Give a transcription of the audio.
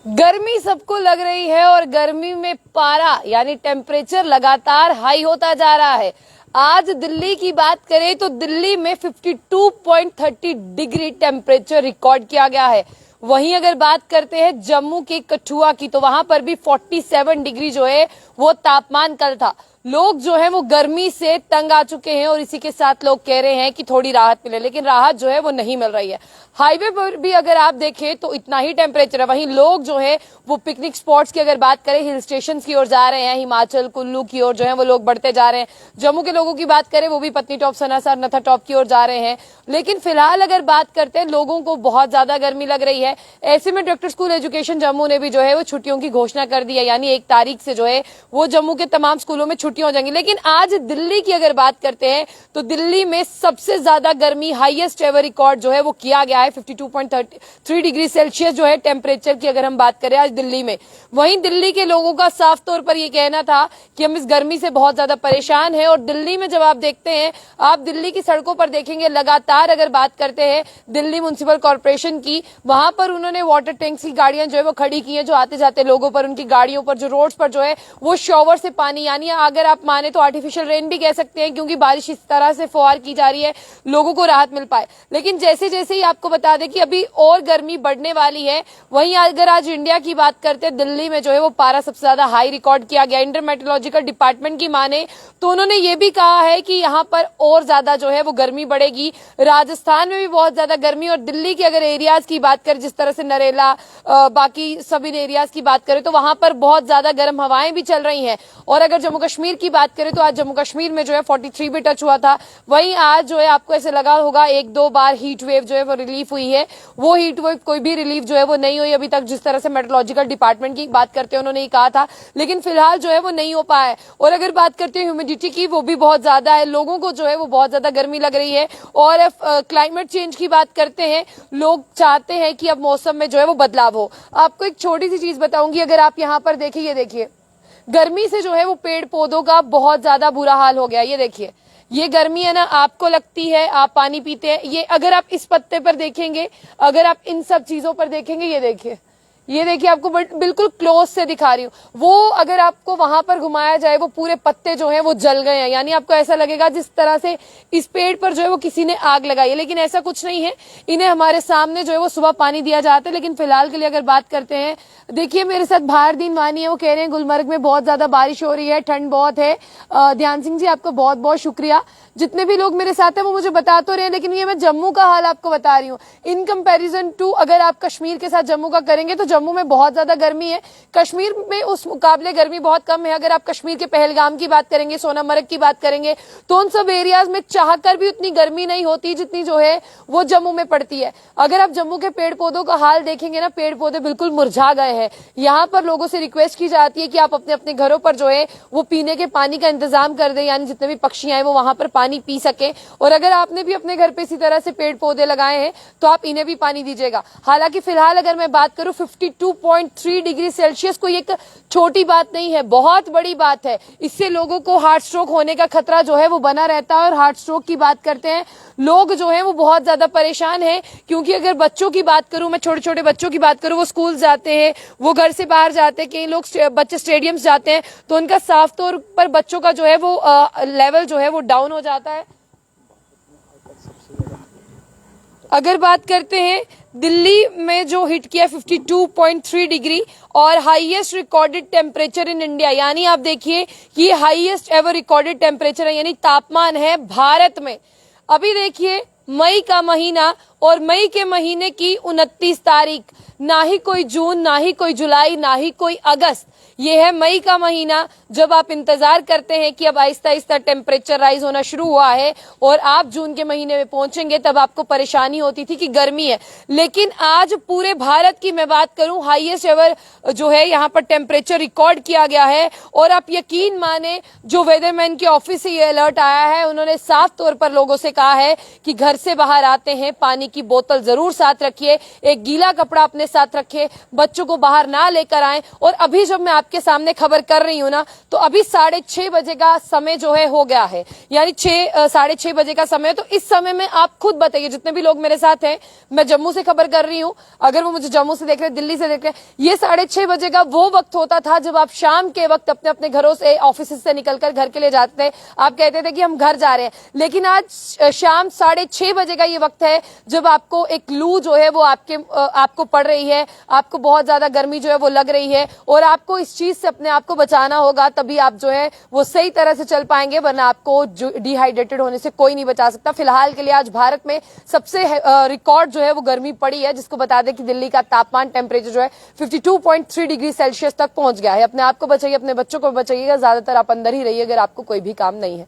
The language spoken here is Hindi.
गर्मी सबको लग रही है और गर्मी में पारा यानी टेम्परेचर लगातार हाई होता जा रहा है। आज दिल्ली की बात करें तो दिल्ली में 52.30 डिग्री टेम्परेचर रिकॉर्ड किया गया है। वहीं अगर बात करते हैं जम्मू के कठुआ की तो वहां पर भी 47 डिग्री जो है वो तापमान कल था। लोग जो है वो गर्मी से तंग आ चुके हैं और इसी के साथ लोग कह रहे हैं कि थोड़ी राहत मिले, लेकिन राहत जो है वो नहीं मिल रही है। हाईवे पर भी अगर आप देखें तो इतना ही टेम्परेचर है। वहीं लोग जो है वो पिकनिक स्पॉट्स की अगर बात करें हिल स्टेशन की ओर जा रहे हैं, हिमाचल कुल्लू की ओर जो है वो लोग बढ़ते जा रहे हैं। जम्मू के लोगों की बात करें वो भी पत्नी टॉप सनासर नथा टॉप की ओर जा रहे हैं। लेकिन फिलहाल अगर बात करते हैं लोगों को बहुत ज्यादा गर्मी लग रही है। ऐसे में डायरेक्टर स्कूल एजुकेशन जम्मू ने भी जो है वो छुट्टियों की घोषणा कर दी है, यानी 1 तारीख से जो है वो जम्मू के तमाम स्कूलों में छुट्टियां हो जाएंगी। लेकिन आज दिल्ली की अगर बात करते हैं तो दिल्ली में सबसे ज्यादा गर्मी हाईएस्ट एवर रिकॉर्ड जो है वो किया गया है। 52.3 डिग्री सेल्सियस जो है टेम्परेचर की अगर हम बात करें आज दिल्ली में। वहीं दिल्ली के लोगों का साफ तौर पर यह कहना था कि हम इस गर्मी से बहुत ज्यादा परेशान हैं। और दिल्ली में जब आप देखते हैं, आप दिल्ली की सड़कों पर देखेंगे लगातार अगर बात करते हैं दिल्ली म्युनिसिपल कॉर्पोरेशन की, वहां पर उन्होंने वाटर टैंक्स की गाड़ियां जो है वो खड़ी की हैं, जो आते जाते लोगों पर, उनकी गाड़ियों पर, जो रोड्स पर जो है वो शॉवर से पानी, यानी अगर आप माने तो आर्टिफिशियल रेन भी कह सकते हैं, क्योंकि बारिश इस तरह से फुहार की जा रही है लोगों को राहत मिल पाए। लेकिन जैसे जैसे ही आपको बता दें कि अभी और गर्मी बढ़ने वाली है। वहीं अगर आज इंडिया की बात करते हैं, दिल्ली में जो है वो पारा सबसे ज्यादा हाई रिकॉर्ड किया गया। इंडियन मेट्रोलॉजिकल डिपार्टमेंट की माने तो उन्होंने ये भी कहा है कि यहाँ पर और ज्यादा जो है वो गर्मी बढ़ेगी। राजस्थान में भी बहुत ज्यादा गर्मी, और दिल्ली के अगर एरियाज की बात करें, जिस तरह से नरेला, बाकी सभी एरियाज की बात करें तो वहां पर बहुत ज्यादा गर्म हवाएं भी चल रही हैं। और अगर जम्मू कश्मीर की बात करें तो आज जम्मू कश्मीर में जो है 43 भी टच हुआ था। वहीं आज जो है आपको ऐसे लगा होगा 1-2 बार हीट वेव जो है वो रिलीफ हुई है। वो हीट वेव कोई भी रिलीफ जो है वो नहीं हुई अभी तक, जिस तरह से मेट्रोलॉजिकल डिपार्टमेंट की बात करते हैं उन्होंने ये कहा था, लेकिन फिलहाल जो है वो नहीं हो पाया है। और अगर बात करते हैं ह्यूमिडिटी की, वो भी बहुत ज्यादा है। लोगों को जो है वो बहुत ज्यादा गर्मी लग रही है। और क्लाइमेट चेंज की बात करते हैं, लोग चाहते हैं कि अब मौसम में जो है वो बदलाव हो। आपको एक छोटी सी चीज बताऊंगी, अगर आप यहाँ पर देखिए, ये देखिए गर्मी से जो है वो पेड़ पौधों का बहुत ज्यादा बुरा हाल हो गया। ये देखिए, ये गर्मी है ना, आपको लगती है, आप पानी पीते हैं, ये अगर आप इस पत्ते पर देखेंगे, अगर आप इन सब चीजों पर देखेंगे, ये देखिए आपको बिल्कुल क्लोज से दिखा रही हूँ। वो अगर आपको वहां पर घुमाया जाए, वो पूरे पत्ते जो हैं वो जल गए हैं, यानी आपको ऐसा लगेगा जिस तरह से इस पेड़ पर जो है वो किसी ने आग लगाई है। लेकिन ऐसा कुछ नहीं है, इन्हें हमारे सामने जो है वो सुबह पानी दिया जाता है। लेकिन फिलहाल के लिए अगर बात करते हैं, देखिए मेरे साथ बाहर दिन वानी है, वो कह रहे हैं गुलमर्ग में बहुत ज्यादा बारिश हो रही है, ठंड बहुत है। ध्यान सिंह जी, आपका बहुत बहुत शुक्रिया। जितने भी लोग मेरे साथ हैं वो मुझे बता तो रहे, लेकिन ये मैं जम्मू का हाल आपको बता रही हूँ। इन कंपैरिजन टू अगर आप कश्मीर के साथ जम्मू का करेंगे तो जम्मू में बहुत ज्यादा गर्मी है, कश्मीर में उस मुकाबले गर्मी बहुत कम है। अगर आप कश्मीर के पहलगाम की बात करेंगे, सोनामर्ग की बात करेंगे, तो उन सब एरियाज में चाहकर भी उतनी गर्मी नहीं होती जितनी जो है वो जम्मू में पड़ती है। अगर आप जम्मू के पेड़ पौधों का हाल देखेंगे ना, पेड़ पौधे बिल्कुल मुरझा गए हैं। यहाँ पर लोगों से रिक्वेस्ट की जाती है कि आप अपने अपने घरों पर जो है वो पीने के पानी का इंतजाम कर दें, यानी जितने भी पक्षी आए वो वहां पर पानी पी सके। और अगर आपने भी अपने घर पे इसी तरह से पेड़ पौधे लगाए हैं तो आप इन्हें भी पानी दीजिएगा। हालांकि फिलहाल अगर मैं बात करूं 52.3 डिग्री सेल्सियस कोई एक छोटी बात नहीं है, बहुत बड़ी बात है। इससे लोगों को हार्ट स्ट्रोक होने का खतरा जो है वो बना रहता है। और हार्ट स्ट्रोक की बात करते हैं, लोग जो है वो बहुत ज्यादा परेशान है, क्योंकि अगर बच्चों की बात करूं, मैं छोटे छोटे बच्चों की बात करूं, वो स्कूल जाते हैं, वो घर से बाहर जाते हैं, कई लोग बच्चे स्टेडियम्स जाते हैं, तो उनका साफ तौर पर बच्चों का जो है वो लेवल जो है वो डाउन हो जाता है। अगर बात करते हैं दिल्ली में जो हिट किया 52.3 डिग्री और highest recorded temperature in India, यानी आप देखिए कि हाईएस्ट एवर रिकॉर्डेड टेम्परेचर है, यानी तापमान है भारत में। अभी देखिए मई का महीना, और मई के महीने की 29 तारीख, ना ही कोई जून, ना ही कोई जुलाई, ना ही कोई अगस्त, ये है मई का महीना, जब आप इंतजार करते हैं कि अब आहिस्ता आहिस्ता टेम्परेचर राइज होना शुरू हुआ है और आप जून के महीने में पहुंचेंगे, तब आपको परेशानी होती थी कि गर्मी है। लेकिन आज पूरे भारत की मैं बात करूं, हाईएस्ट एवर जो है यहाँ पर टेम्परेचर रिकॉर्ड किया गया है। और आप यकीन माने, जो वेदरमैन के ऑफिस से ये अलर्ट आया है, उन्होंने साफ तौर पर लोगों से कहा है कि घर से बाहर आते हैं पानी की बोतल जरूर साथ रखिए, एक गीला कपड़ा अपने साथ रखिए, बच्चों को बाहर ना लेकर आए। और अभी जब मैं आपके सामने खबर कर रही हूं ना, तो अभी 6:30 बजे का समय जो है हो गया है, यानी 6:30 बजे का समय। तो इस समय में आप खुद बताइए, जितने भी लोग मेरे साथ हैं, मैं जम्मू से खबर कर रही हूं, अगर वो मुझे जम्मू से देख रहे हैं, दिल्ली से देख रहे हैं, ये 6:30 बजे का वो वक्त होता था जब आप शाम के वक्त अपने अपने घरों से, ऑफिस से निकलकर घर के लिए जाते थे। आप कहते थे कि हम घर जा रहे हैं, लेकिन आज शाम 6:30 बजे का ये वक्त है जब आपको एक लू जो है वो आपको पड़ रही है, आपको बहुत ज्यादा गर्मी जो है वो लग रही है, और आपको इस चीज से अपने आप को बचाना होगा, तभी आप जो है वो सही तरह से चल पाएंगे, वरना आपको डिहाइड्रेटेड होने से कोई नहीं बचा सकता। फिलहाल के लिए आज भारत में सबसे रिकॉर्ड जो है वो गर्मी पड़ी है, जिसको बता दें कि दिल्ली का तापमान, टेम्परेचर जो है 52.3 डिग्री सेल्सियस तक पहुंच गया है। अपने आप को बचाइए, अपने बच्चों को बचाइएगा, ज्यादातर आप अंदर ही रहिए अगर आपको कोई भी काम नहीं है।